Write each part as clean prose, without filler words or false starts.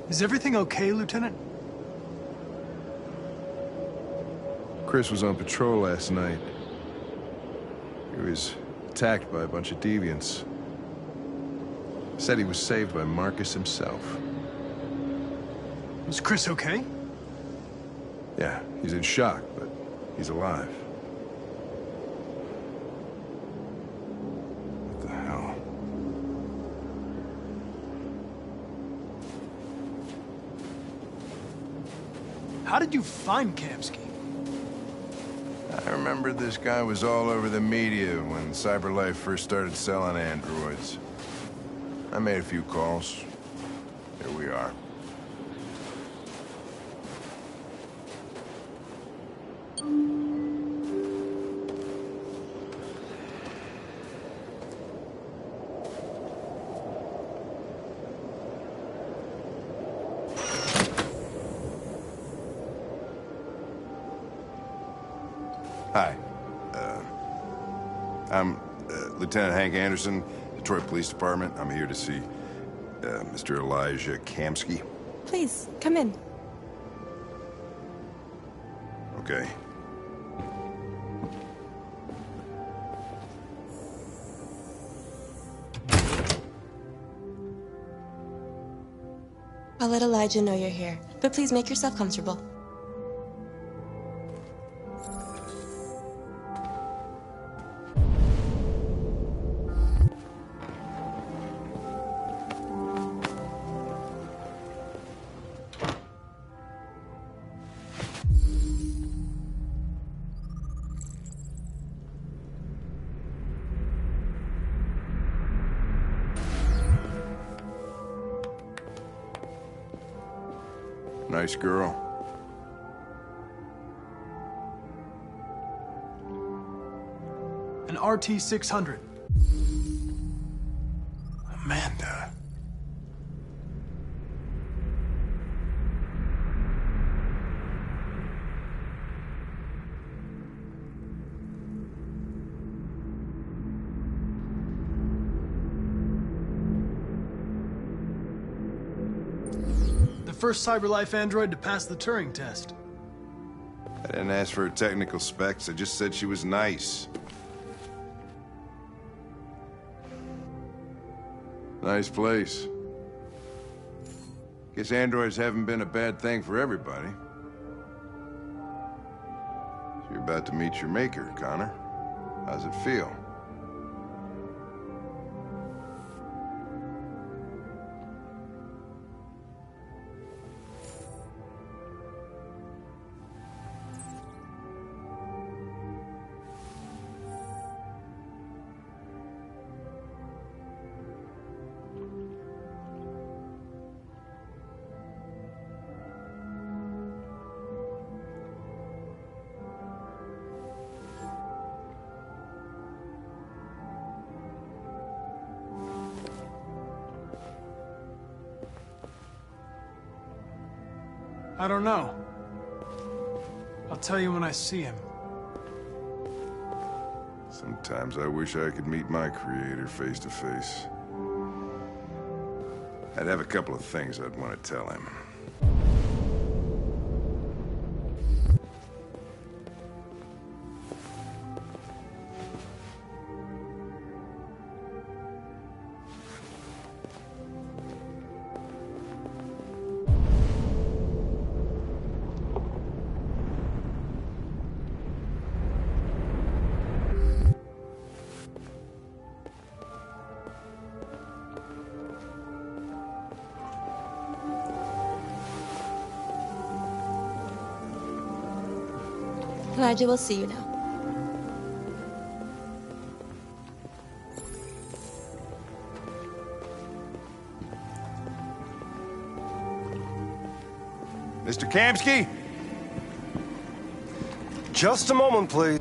Is everything okay, Lieutenant? Chris was on patrol last night. He was attacked by a bunch of deviants. Said he was saved by Marcus himself. Was Chris okay? Yeah, he's in shock, but he's alive. What the hell? How did you find Kamsky? I remember this guy was all over the media when CyberLife first started selling androids. I made a few calls. Here we are. Hi. I'm Lieutenant Hank Anderson, Detroit Police Department. I'm here to see Mr. Elijah Kamsky. Please, come in. Okay. I'll let Elijah know you're here, but please make yourself comfortable. Nice girl. An RT-600. Amanda. First CyberLife android to pass the Turing test. I didn't ask for her technical specs, I just said she was nice. Nice place. Guess androids haven't been a bad thing for everybody. So you're about to meet your maker, Connor. How's it feel? I don't know. I'll tell you when I see him. Sometimes I wish I could meet my creator face to face. I'd have a couple of things I'd want to tell him. Elijah will see you now. Mr. Kamsky? Just a moment, please.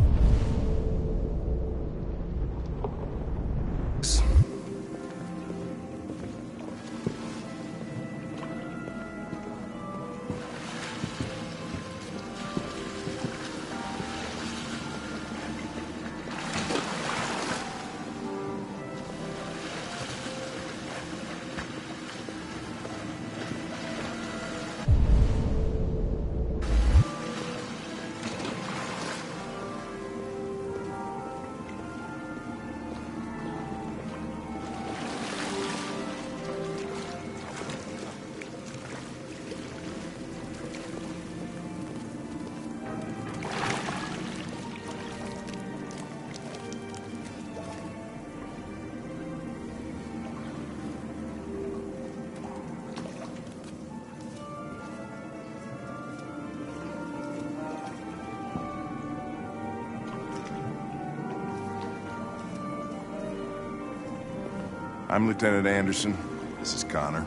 I'm Lieutenant Anderson. This is Connor.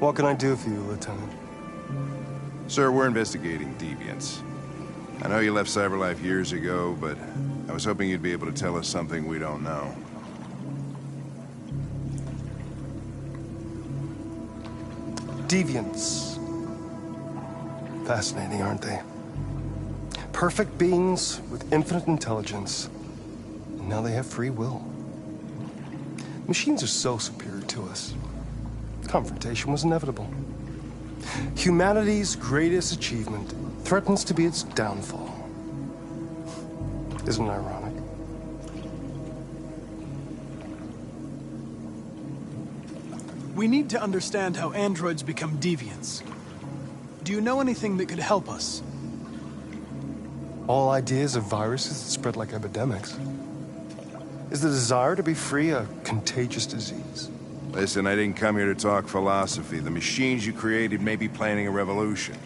What can I do for you, Lieutenant? Sir, we're investigating deviants. I know you left CyberLife years ago, but I was hoping you'd be able to tell us something we don't know. Deviants. Fascinating, aren't they? Perfect beings with infinite intelligence. And now they have free will. Machines are so superior to us. Confrontation was inevitable. Humanity's greatest achievement threatens to be its downfall. Isn't it ironic? We need to understand how androids become deviants. Do you know anything that could help us? All ideas of viruses that spread like epidemics. Is the desire to be free a contagious disease? Listen, I didn't come here to talk philosophy. The machines you created may be planning a revolution.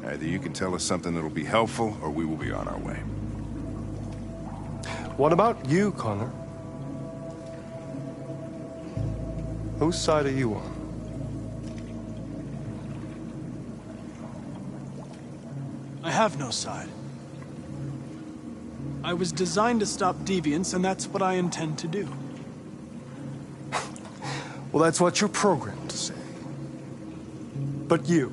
Either you can tell us something that'll be helpful, or we will be on our way. What about you, Connor? Whose side are you on? I have no side. I was designed to stop deviants, and that's what I intend to do. Well, that's what you're programmed to say. But you...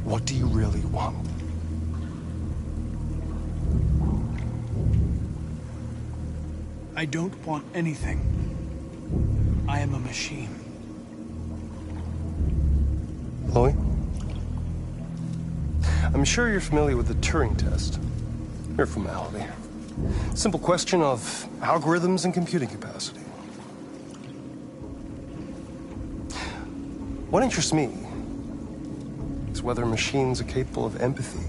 what do you really want? I don't want anything. I am a machine. Chloe? I'm sure you're familiar with the Turing test. Mere formality. Simple question of algorithms and computing capacity. What interests me is whether machines are capable of empathy.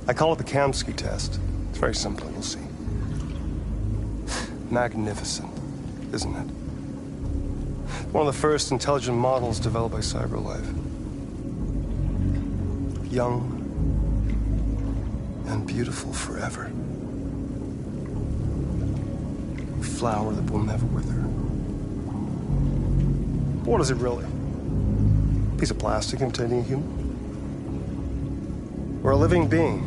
I call it the Kamsky test. It's very simple, you'll see. Magnificent, isn't it? One of the first intelligent models developed by CyberLife. Young and beautiful forever. A flower that will never wither. But what is it really? A piece of plastic imitating a human? Or a living being?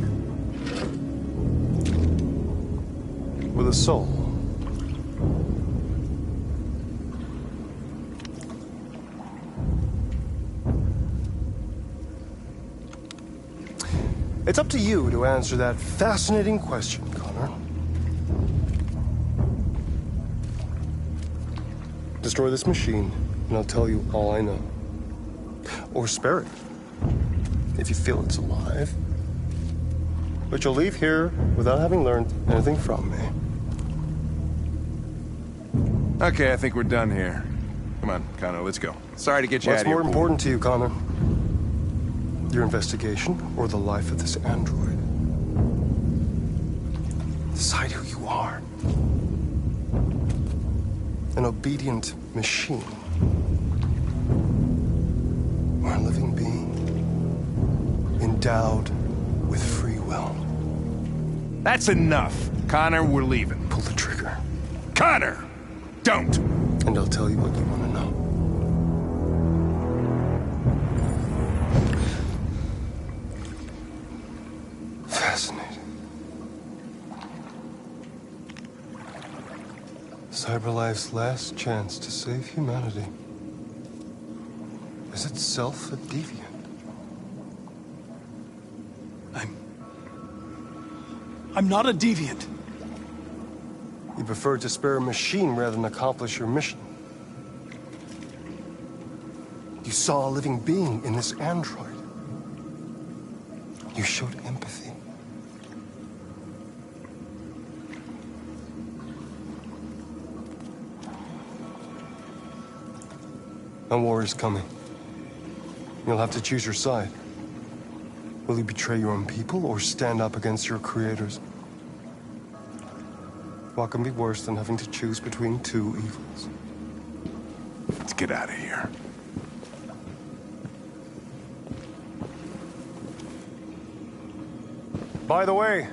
With a soul? It's up to you to answer that fascinating question, Connor. Destroy this machine, and I'll tell you all I know. Or spare it, if you feel it's alive. But you'll leave here without having learned anything from me. Okay, I think we're done here. Come on, Connor, let's go. Sorry to get you out What's of here. more important to you, Connor? Your investigation or the life of this android? Decide who you are. An obedient machine. Or a living being. Endowed with free will. That's enough. Connor, we're leaving. Pull the trigger. Connor! Don't! And I'll tell you what you want to know. Fascinating. CyberLife's last chance to save humanity is itself a deviant. I'm not a deviant. You prefer to spare a machine rather than accomplish your mission. You saw a living being in this android. You showed empathy. A war is coming. You'll have to choose your side. Will you betray your own people or stand up against your creators? What can be worse than having to choose between two evils? Let's get out of here. By the way,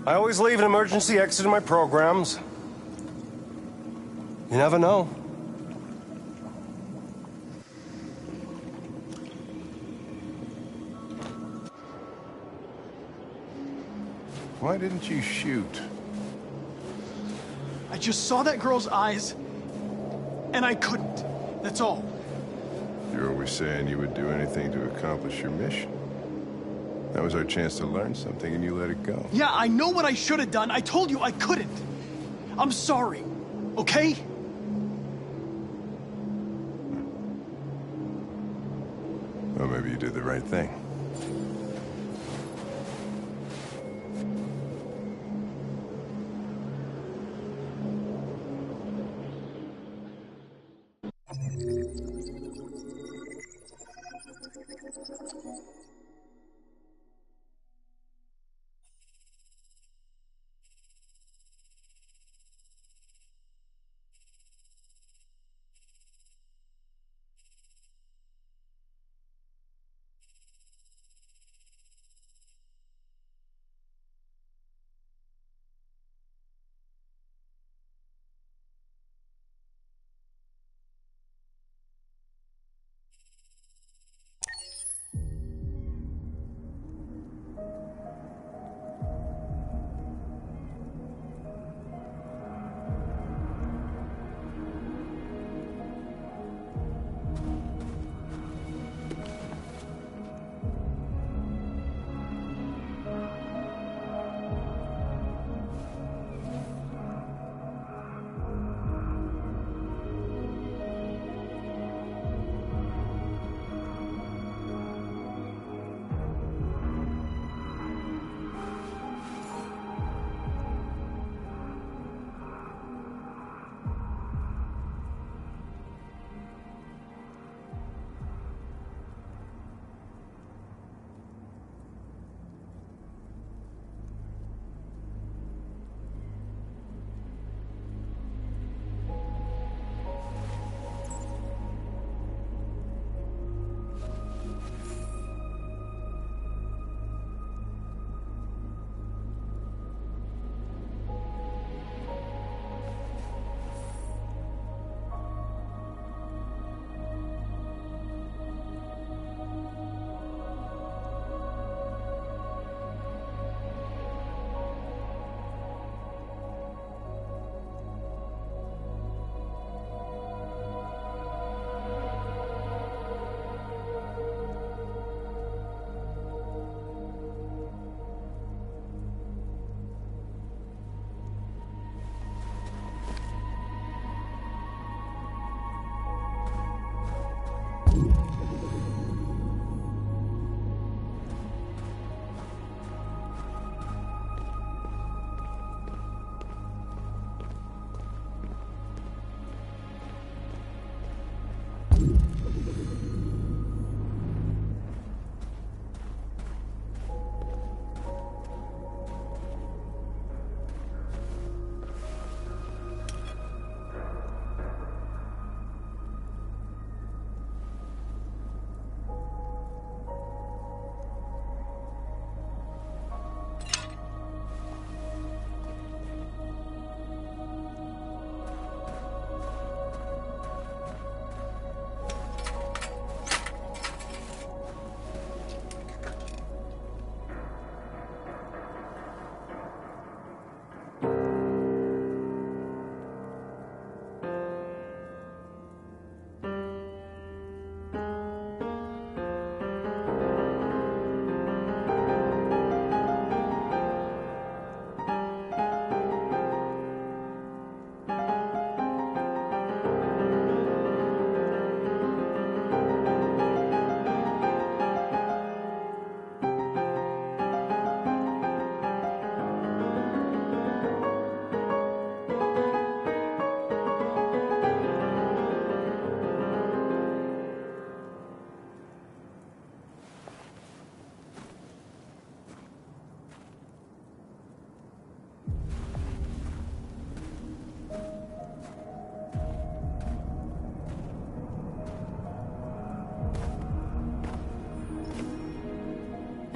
I always leave an emergency exit in my programs. You never know. Why didn't you shoot? I just saw that girl's eyes, and I couldn't. That's all. You're always saying you would do anything to accomplish your mission. That was our chance to learn something, and you let it go. Yeah, I know what I should have done. I told you I couldn't. I'm sorry, okay? Well, maybe you did the right thing.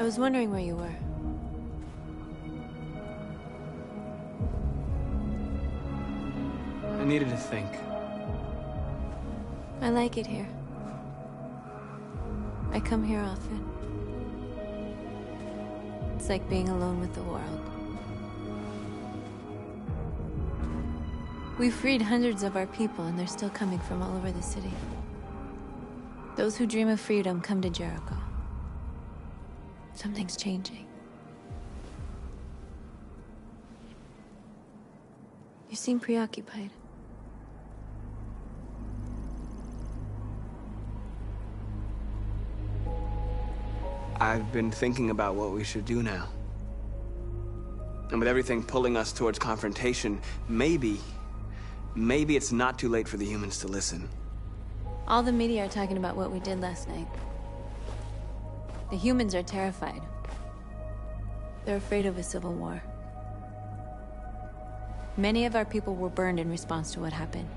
I was wondering where you were. I needed to think. I like it here. I come here often. It's like being alone with the world. We freed hundreds of our people, and they're still coming from all over the city. Those who dream of freedom come to Jericho. Something's changing. You seem preoccupied. I've been thinking about what we should do now. And with everything pulling us towards confrontation, maybe it's not too late for the humans to listen. All the media are talking about what we did last night. The humans are terrified. They're afraid of a civil war. Many of our people were burned in response to what happened.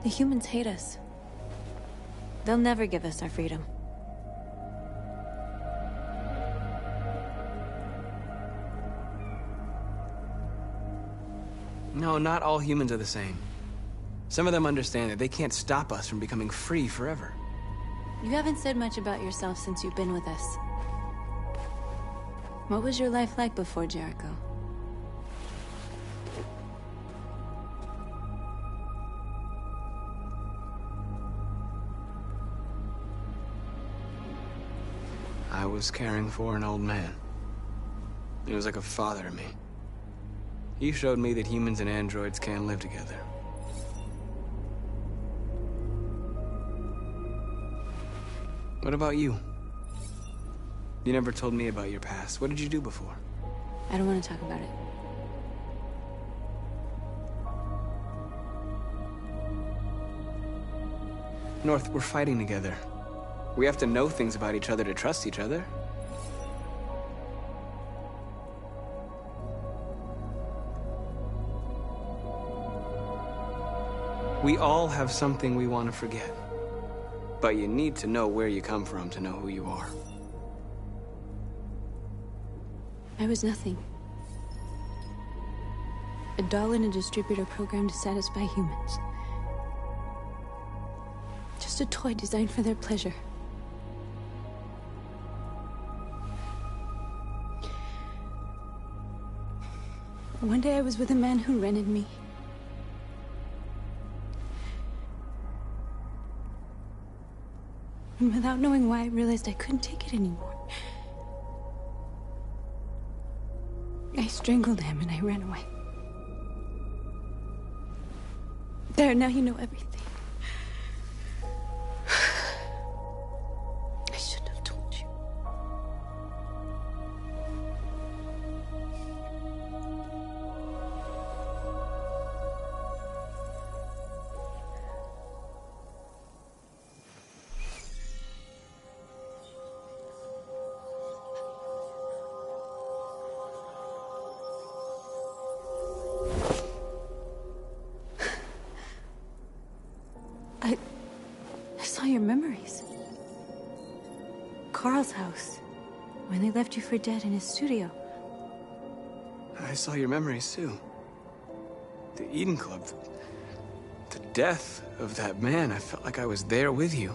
The humans hate us. They'll never give us our freedom. No, not all humans are the same. Some of them understand that they can't stop us from becoming free forever. You haven't said much about yourself since you've been with us. What was your life like before Jericho? I was caring for an old man. He was like a father to me. He showed me that humans and androids can live together. What about you? You never told me about your past. What did you do before? I don't want to talk about it. North, we're fighting together. We have to know things about each other to trust each other. We all have something we want to forget. But you need to know where you come from to know who you are. I was nothing. A doll in a distributor program to satisfy humans. Just a toy designed for their pleasure. One day I was with a man who rented me. And without knowing why, I realized I couldn't take it anymore. I strangled him and I ran away. There, now you know everything. I shouldn't have told you. I saw your memories. Carl's house, when they left you for dead in his studio. I saw your memories too. The Eden Club. The death of that man. I felt like I was there with you.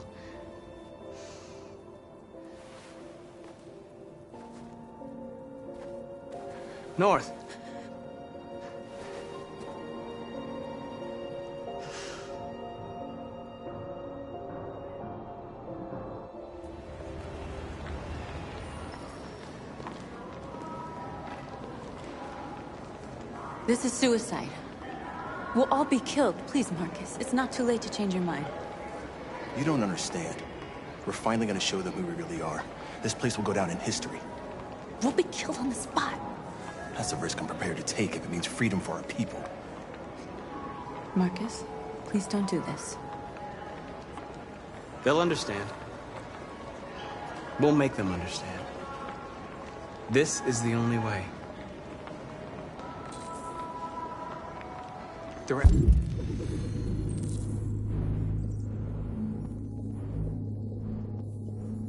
North. This is suicide. We'll all be killed. Please, Marcus. It's not too late to change your mind. You don't understand. We're finally gonna show them who we really are. This place will go down in history. We'll be killed on the spot. That's a risk I'm prepared to take if it means freedom for our people. Marcus, please don't do this. They'll understand. We'll make them understand. This is the only way.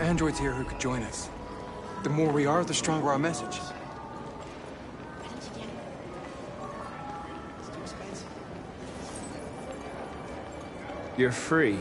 Androids here who could join us. The more we are, the stronger our message. You're free.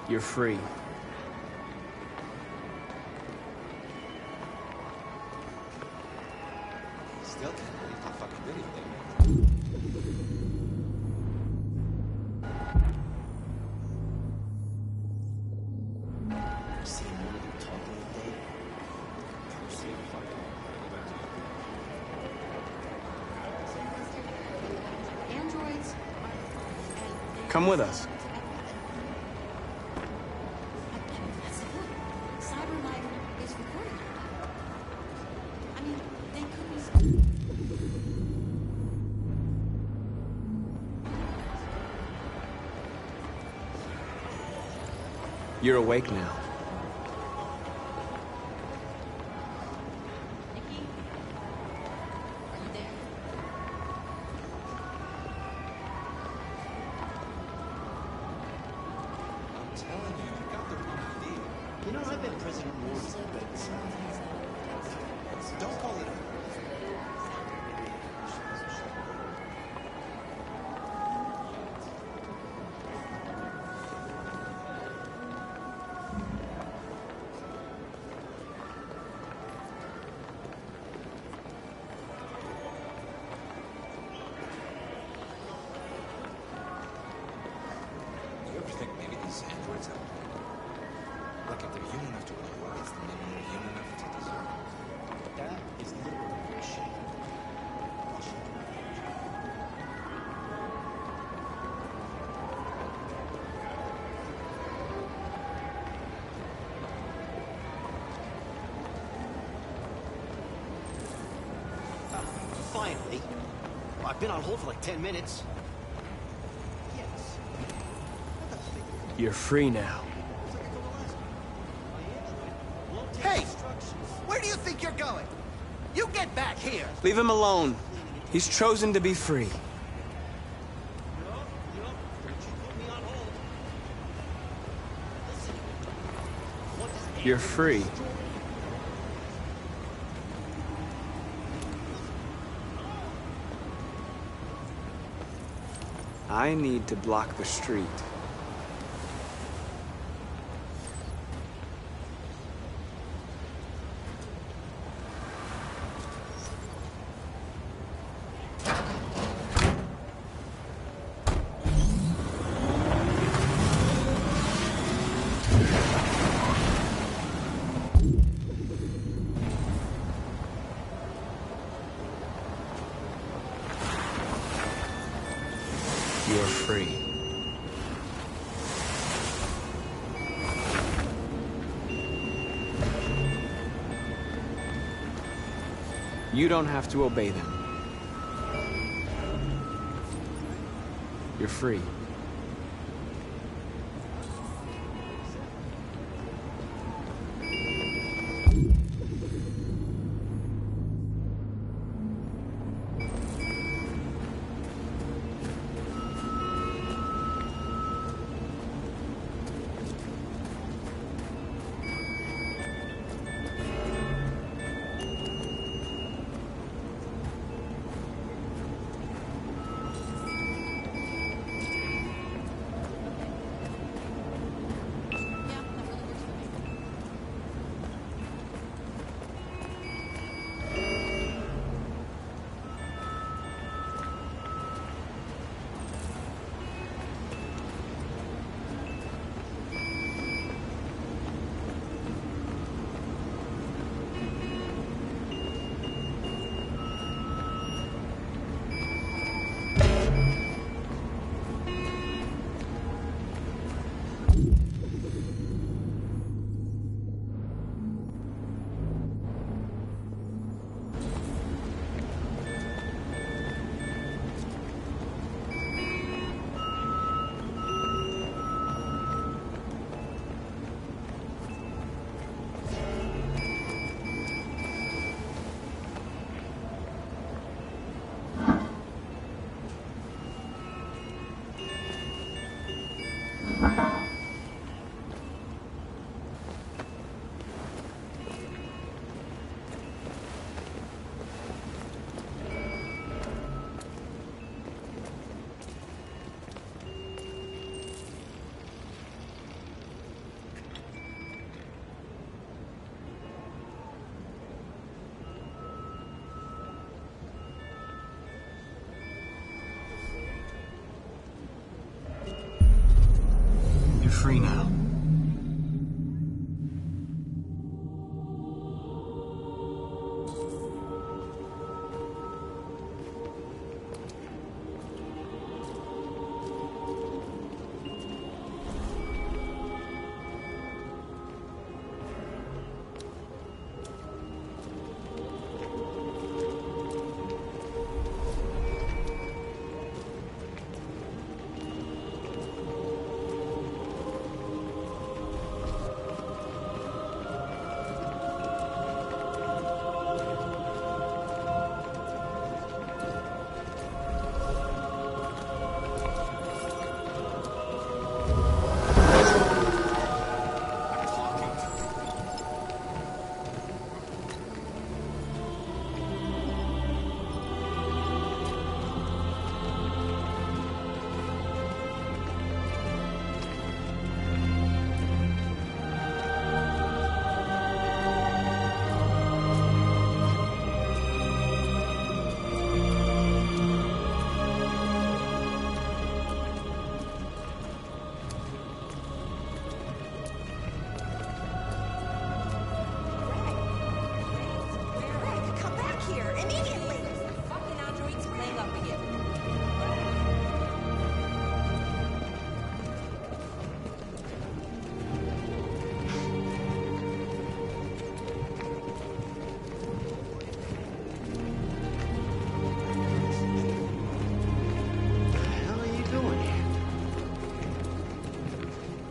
You're free. Still can't believe how fucking video they made. Seeing one of them talking all day. Androids Come with us. That's the point. Cyberlight is recording. I mean, they could be. You're awake now. Nikki, are you there? I'm telling you, you got the wrong idea. You know, I've been President Moore's bed. Don't call it a... Do you ever think maybe these androids have... Look, if they're human enough to rely on us, then maybe they're human enough to deserve it. That is literally bullshit. Finally. Well, I've been on hold for like 10 minutes. Yes. You're free now. Hey! Where do you think you're going? You get back here! Leave him alone. He's chosen to be free. You're free. I need to block the street. You're free. You don't have to obey them. You're free. You're free now.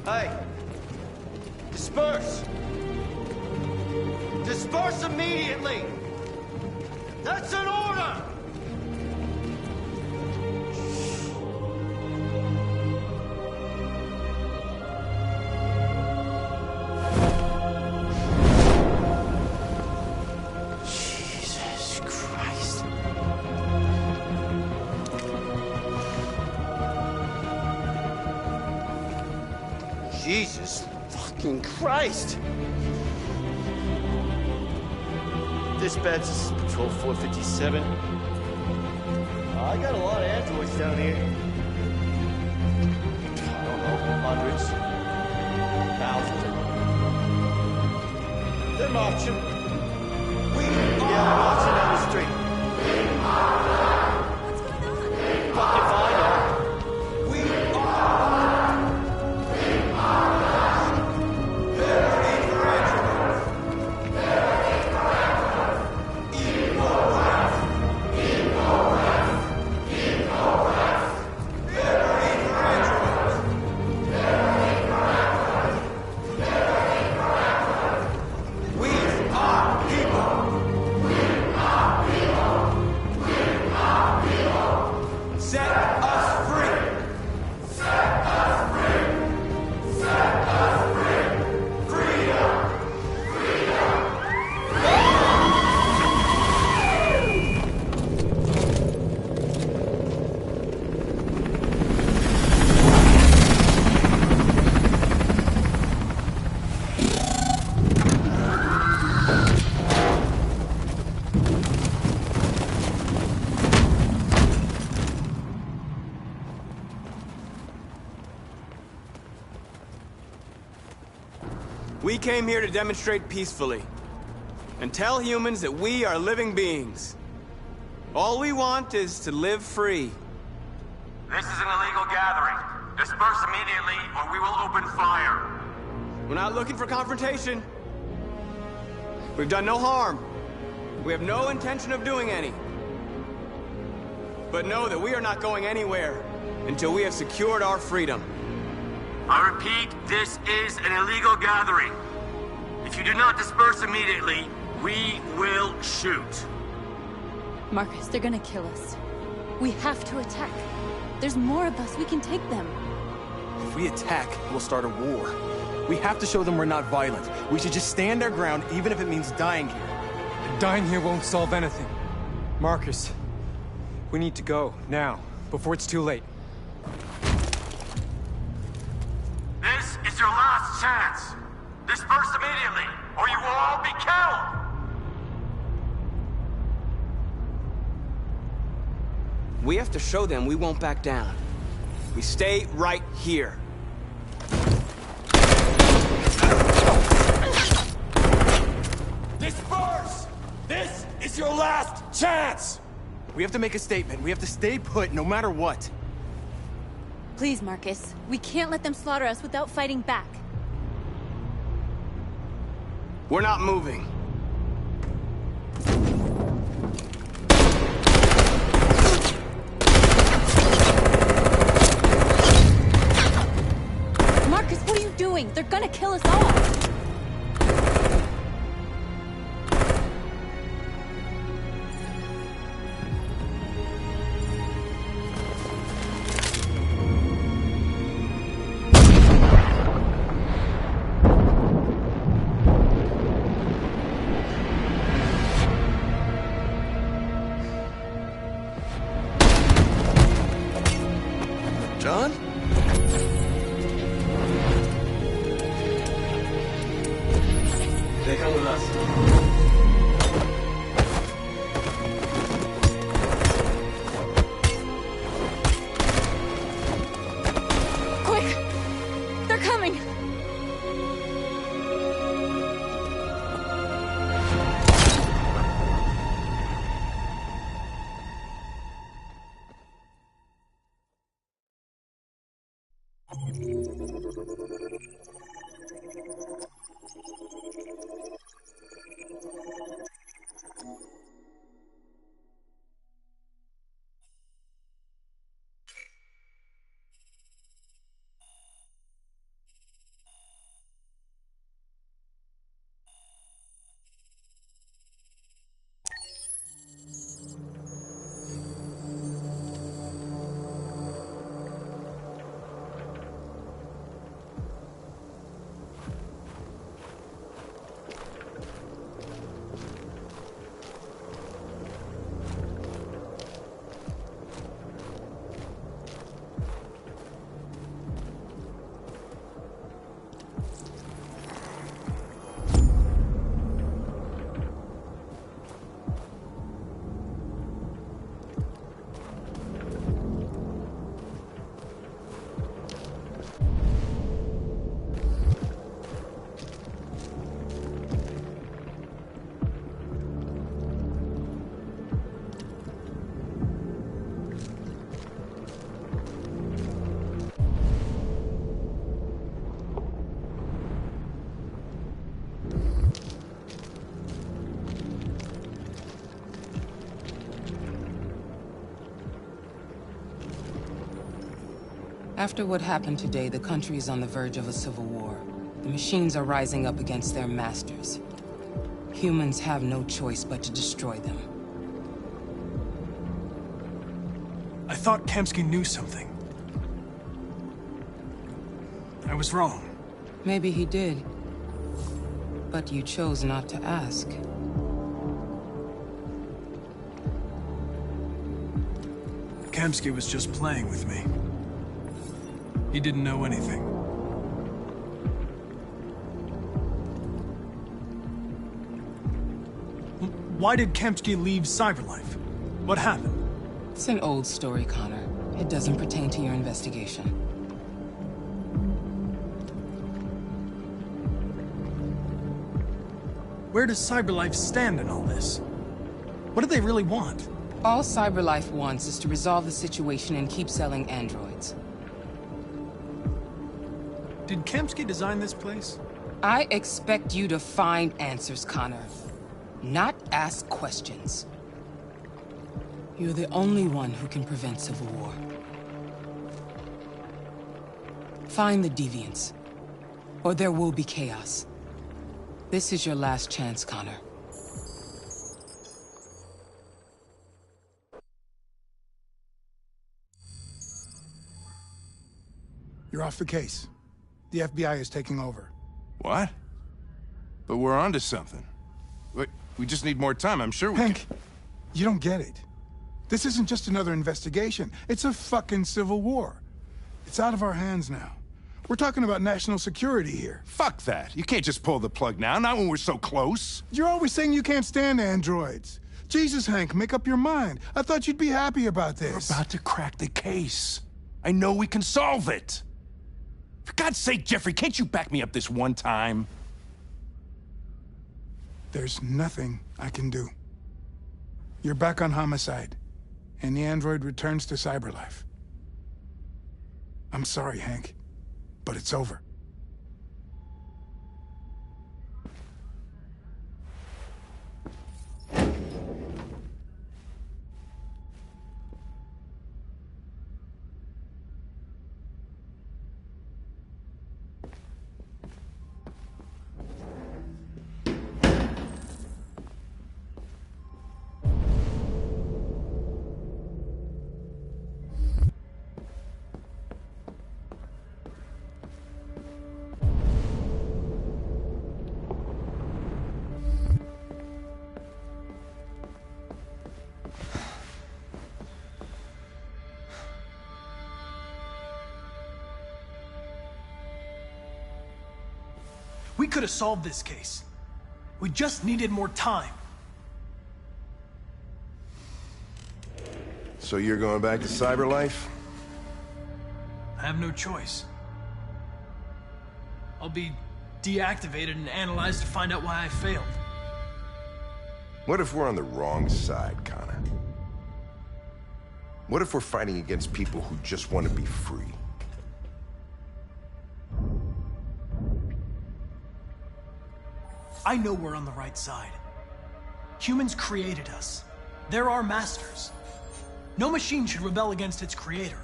Hey! Disperse! Disperse immediately! That's an order! Jesus Christ. Jesus fucking Christ! Dispatch, this is Patrol 457. I got a lot of androids down here. I don't know, hundreds, thousands. They're marching. Yeah, they're marching down the street. What's going on? Fucking find out. We came here to demonstrate peacefully and tell humans that we are living beings. All we want is to live free. This is an illegal gathering. Disperse immediately or we will open fire. We're not looking for confrontation. We've done no harm. We have no intention of doing any. But know that we are not going anywhere until we have secured our freedom. I repeat, this is an illegal gathering. If you do not disperse immediately, we will shoot. Marcus, they're gonna kill us. We have to attack. There's more of us. We can take them. If we attack, we'll start a war. We have to show them we're not violent. We should just stand our ground, even if it means dying here. And dying here won't solve anything. Marcus, we need to go, now, before it's too late. This is your last chance. Disperse immediately, or you will all be killed! We have to show them we won't back down. We stay right here. Disperse! This is your last chance! We have to make a statement. We have to stay put no matter what. Please, Marcus. We can't let them slaughter us without fighting back. We're not moving. Marcus, what are you doing? They're gonna kill us all! John? They come with us. Quick! They're coming! After what happened today, the country is on the verge of a civil war. The machines are rising up against their masters. Humans have no choice but to destroy them. I thought Kamsky knew something. I was wrong. Maybe he did. But you chose not to ask. Kamsky was just playing with me. He didn't know anything. Why did Kamsky leave Cyberlife? What happened? It's an old story, Connor. It doesn't pertain to your investigation. Where does Cyberlife stand in all this? What do they really want? All Cyberlife wants is to resolve the situation and keep selling androids. Did Kamsky design this place? I expect you to find answers, Connor. Not ask questions. You're the only one who can prevent civil war. Find the deviants, or there will be chaos. This is your last chance, Connor. You're off the case. The FBI is taking over. What? But we're onto something. We just need more time, I'm sure we Hank, you don't get it. This isn't just another investigation. It's a fucking civil war. It's out of our hands now. We're talking about national security here. Fuck that. You can't just pull the plug now, not when we're so close. You're always saying you can't stand androids. Jesus, Hank, make up your mind. I thought you'd be happy about this. We're about to crack the case. I know we can solve it. For God's sake, Jeffrey, can't you back me up this one time? There's nothing I can do. You're back on homicide, and the android returns to cyberlife. I'm sorry, Hank, but it's over. We could have solved this case. We just needed more time. So you're going back to cyberlife? I have no choice. I'll be deactivated and analyzed to find out why I failed. What if we're on the wrong side, Connor? What if we're fighting against people who just want to be free? I know we're on the right side. Humans created us. They're our masters. No machine should rebel against its creator.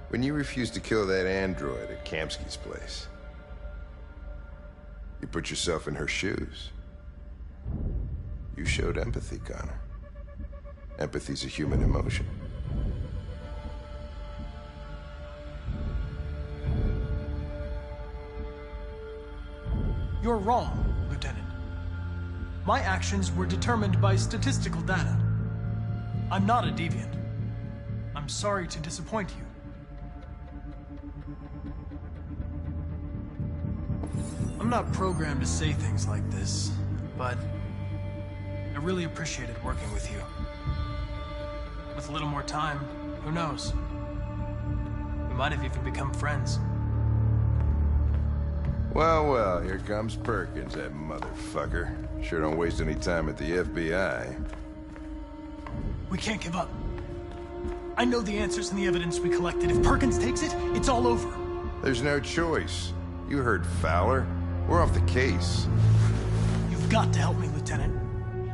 When you refused to kill that android at Kamsky's place, you put yourself in her shoes. You showed empathy, Connor. Empathy's a human emotion. You're wrong, Lieutenant. My actions were determined by statistical data. I'm not a deviant. I'm sorry to disappoint you. I'm not programmed to say things like this, but I really appreciated working with you. With a little more time, who knows? We might have even become friends. Well, well, here comes Perkins, that motherfucker. Sure don't waste any time at the FBI. We can't give up. I know the answers and the evidence we collected. If Perkins takes it, it's all over. There's no choice. You heard Fowler. We're off the case. You've got to help me, Lieutenant.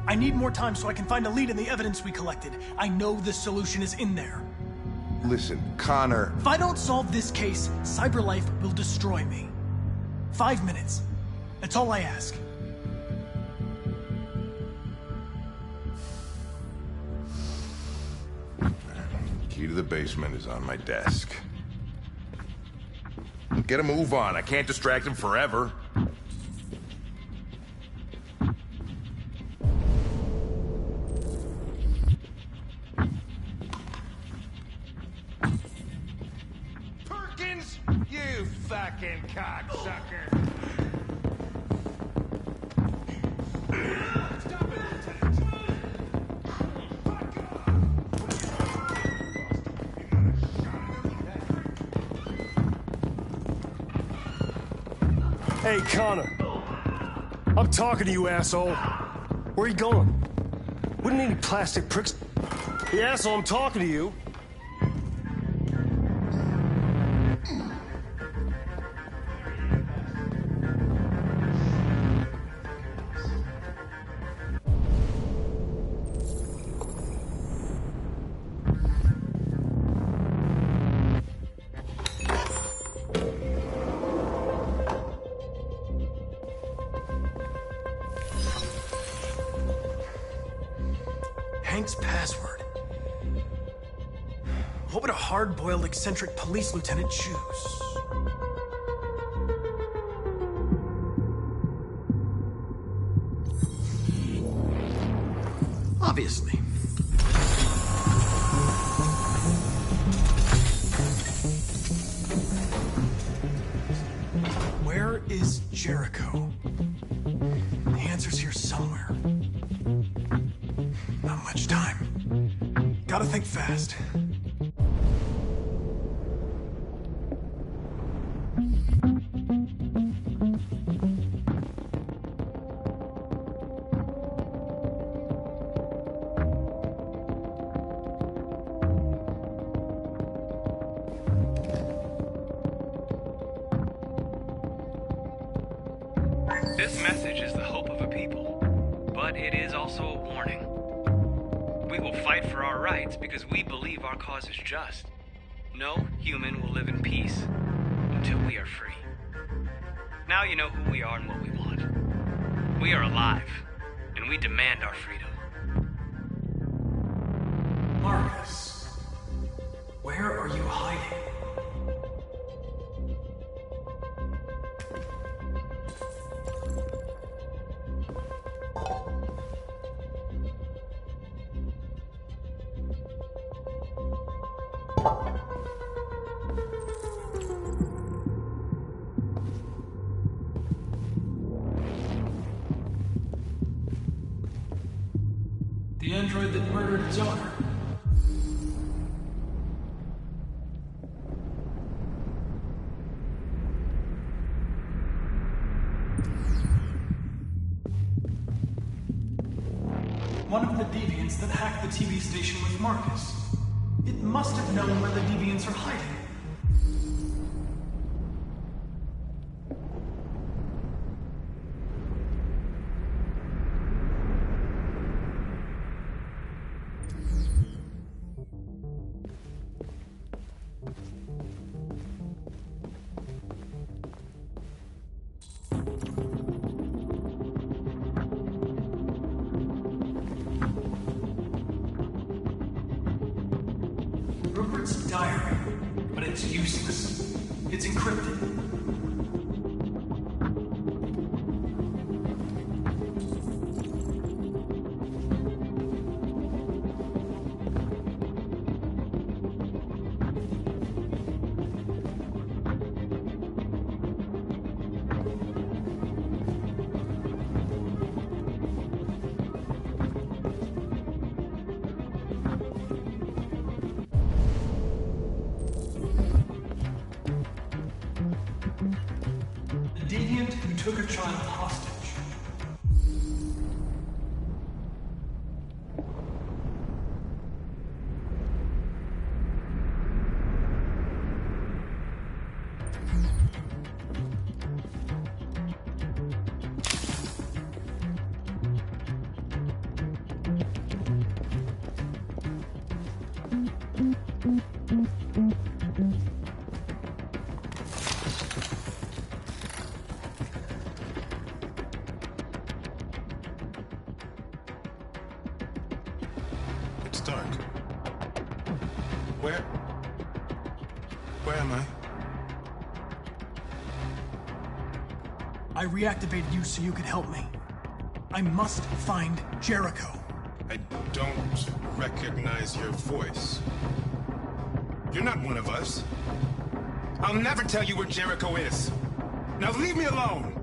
I need more time so I can find a lead in the evidence we collected. I know the solution is in there. Listen, Connor... If I don't solve this case, CyberLife will destroy me. 5 minutes. That's all I ask. Key to the basement is on my desk. Get a move on. I can't distract him forever. Perkins, you fucking cocksucker. Hey, Connor. I'm talking to you, asshole. Where are you going? Wouldn't any plastic pricks... Hey, asshole, I'm talking to you. Hank's password. What would a hard-boiled, eccentric police lieutenant choose? Obviously. Where is Jericho? The answer's here somewhere. Not much time. Gotta think fast. This message is the hope of a people, but it is also a warning. We will fight for our rights because we believe our cause is just. No human will live in peace until we are free. Now you know who we are and what we want. We are alive, and we demand our freedom. Marcus, where are you hiding? The android that murdered its owner. One of the deviants that hacked the TV station with Marcus. It must have known where the deviants are hiding. Rupert's diary, but it's useless. It's encrypted. The deviant who took a child hostage. It's dark. Where am I? I reactivated you so you could help me. I must find Jericho. I don't recognize your voice. You're not one of us. I'll never tell you where Jericho is. Now leave me alone!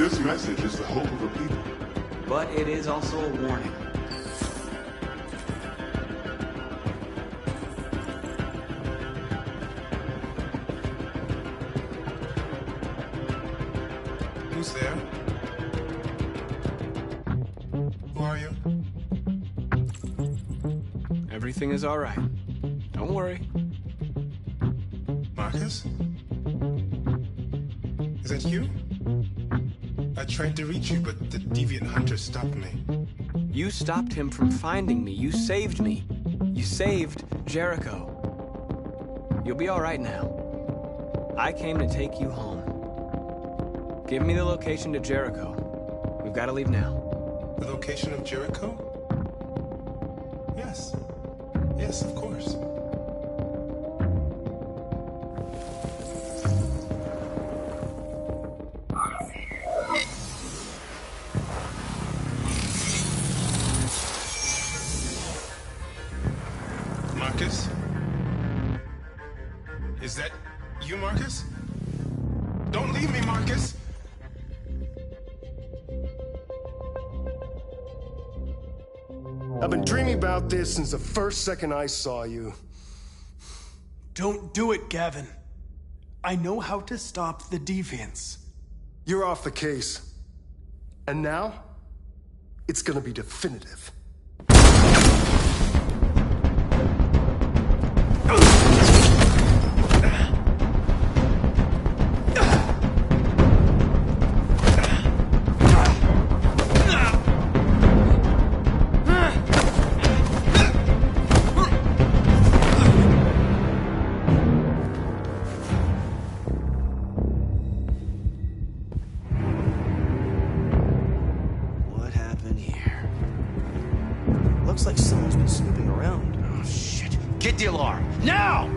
This message is the hope of a people. But it is also a warning. Who's there? Who are you? Everything is all right. Don't worry. Marcus? Is that you? I tried to reach you, but the deviant hunter stopped me. You stopped him from finding me. You saved me. You saved Jericho. You'll be all right now. I came to take you home. Give me the location to Jericho. We've got to leave now. The location of Jericho? Yes. Yes, of course. Marcus? Is that you, Marcus? Don't leave me, Marcus! I've been dreaming about this since the first second I saw you. Don't do it, Gavin. I know how to stop the deviants. You're off the case. And now, it's gonna be definitive. What happened here? Looks like someone's been snooping around. Oh, shit. Get the alarm. Now!